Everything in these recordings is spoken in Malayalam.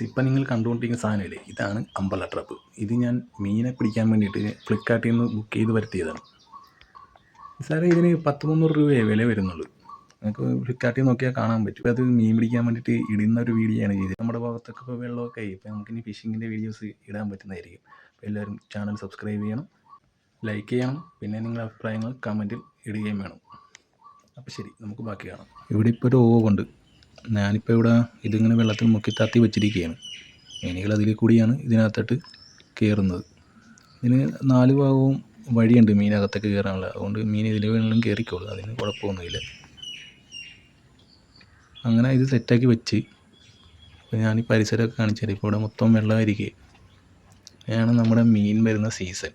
ഇപ്പം നിങ്ങൾ കണ്ടുകൊണ്ടിരിക്കുന്ന സാധനമില്ലേ, ഇതാണ് അമ്പല ട്രാപ്പ്. ഇത് ഞാൻ മീനെ പിടിക്കാൻ വേണ്ടിയിട്ട് ഫ്ലിപ്കാർട്ടിൽ നിന്ന് ബുക്ക് ചെയ്ത് വരുത്തിയതാണ്. സാറേ ഇതിന് 100-300 രൂപയെ വില വരുന്നുള്ളൂ. നമുക്ക് ഫ്ലിപ്കാർട്ടിൽ നോക്കിയാൽ കാണാൻ പറ്റും. അത് മീൻ പിടിക്കാൻ വേണ്ടിയിട്ട് ഇടുന്ന ഒരു വീഡിയോ ആണ് ചെയ്തത്. നമ്മുടെ ഭാഗത്തൊക്കെ ഇപ്പോൾ വെള്ളമൊക്കെ ആയി. ഇപ്പോൾ നമുക്കിനി ഫിഷിങ്ങിൻ്റെ വീഡിയോസ് ഇടാൻ പറ്റുന്നതായിരിക്കും. അപ്പോൾ എല്ലാവരും ചാനൽ സബ്സ്ക്രൈബ് ചെയ്യണം, ലൈക്ക് ചെയ്യണം, പിന്നെ നിങ്ങളുടെ അഭിപ്രായങ്ങൾ കമൻറ്റിൽ ഇടുകയും വേണം. അപ്പോൾ ശരി, നമുക്ക് ബാക്കി കാണാം. ഇവിടെ ഇപ്പോൾ ഒരു ഓവുണ്ട്. ഞാനിപ്പോൾ ഇവിടെ ഇതിങ്ങനെ വെള്ളത്തിൽ മുക്കി താത്തി വെച്ചിരിക്കുകയാണ്. മീനുകൾ അതിൽ കൂടിയാണ് ഇതിനകത്തോട്ട് കയറുന്നത്. ഇതിന് 4 ഭാഗവും വഴിയുണ്ട് മീനകത്തൊക്കെ കയറാനുള്ള. അതുകൊണ്ട് മീൻ ഇതിൽ വേണമെങ്കിലും കയറിക്കോളും, അതിന് കുഴപ്പമൊന്നുമില്ല. അങ്ങനെ ഇത് സെറ്റാക്കി വെച്ച് ഇപ്പോൾ ഞാൻ ഈ പരിസരമൊക്കെ കാണിച്ചു തരാം. ഇപ്പോൾ ഇവിടെ മൊത്തം വെള്ളമായിരിക്കും. അതാണ് നമ്മുടെ മീൻ വരുന്ന സീസൺ.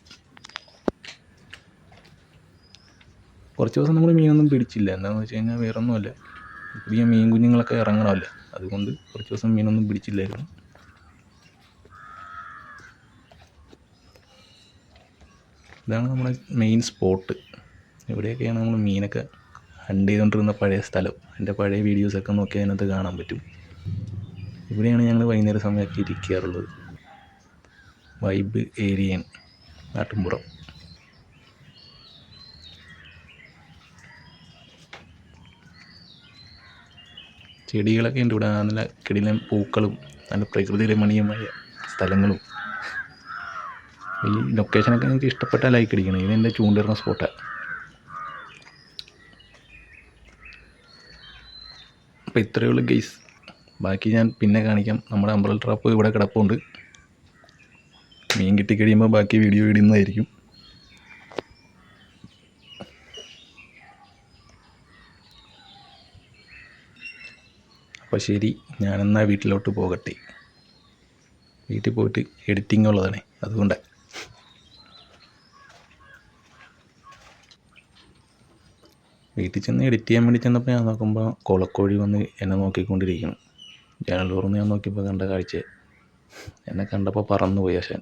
കുറച്ച് ദിവസം നമ്മൾ മീനൊന്നും പിടിച്ചില്ല. എന്താണെന്ന് വെച്ച് കഴിഞ്ഞാൽ വേറൊന്നുമല്ല, പുതിയ മീൻ കുഞ്ഞുങ്ങളൊക്കെ ഇറങ്ങണമല്ലോ, അതുകൊണ്ട് കുറച്ച് ദിവസം മീനൊന്നും പിടിച്ചില്ലായിരുന്നു. ഇതാണ് നമ്മുടെ മെയിൻ സ്പോട്ട്. ഇവിടെയൊക്കെയാണ് നമ്മൾ മീനൊക്കെ ഹണ്ട് ചെയ്തുകൊണ്ടിരുന്ന പഴയ സ്ഥലം. എൻ്റെ പഴയ വീഡിയോസൊക്കെ നോക്കി അതിനകത്ത് കാണാൻ പറ്റും. ഇവിടെയാണ് ഞങ്ങൾ വൈകുന്നേര സമയമൊക്കെ ഇരിക്കാറുള്ളത്. വൈബ് ഏരിയയാണ്, നാട്ടിൻപുറം. ചെടികളൊക്കെ ഉണ്ട് ഇവിടെ, നല്ല കിടിലൻ പൂക്കളും നല്ല പ്രകൃതി രമണീയമായ സ്ഥലങ്ങളും. ഈ ലൊക്കേഷനൊക്കെ എനിക്ക് ഇഷ്ടപ്പെട്ട ലൈക്ക് അടിക്കണം. ഇതെൻ്റെ ചൂണ്ടിടുന്ന സ്പോട്ടാണ്. അപ്പോൾ ഇത്രയേ ഉള്ളൂ ഗൈസ്. ബാക്കി ഞാൻ പിന്നെ കാണിക്കാം. നമ്മുടെ അംബ്രല്ല ട്രാപ്പ് ഇവിടെ കിടപ്പുണ്ട്. മീൻ കിട്ടിക്കഴിയുമ്പോൾ ബാക്കി വീഡിയോ ഇടുന്നതായിരിക്കും. അപ്പോൾ ശരി, ഞാനെന്നാൽ വീട്ടിലോട്ട് പോകട്ടെ. വീട്ടിൽ പോയിട്ട് എഡിറ്റിംഗ് ഉള്ളതാണ്, അതുകൊണ്ടാണ്. വീട്ടിൽ ചെന്ന് എഡിറ്റ് ചെയ്യാൻ വേണ്ടി ചെന്നപ്പോൾ ഞാൻ നോക്കുമ്പോൾ കൊളക്കോഴി വന്ന് എന്നെ നോക്കിക്കൊണ്ടിരിക്കണം. ജനൽ തുറന്ന് ഞാൻ നോക്കിയപ്പോൾ കണ്ട കാഴ്ച, എന്നെ കണ്ടപ്പോൾ പറന്നു പോയി ആശാൻ.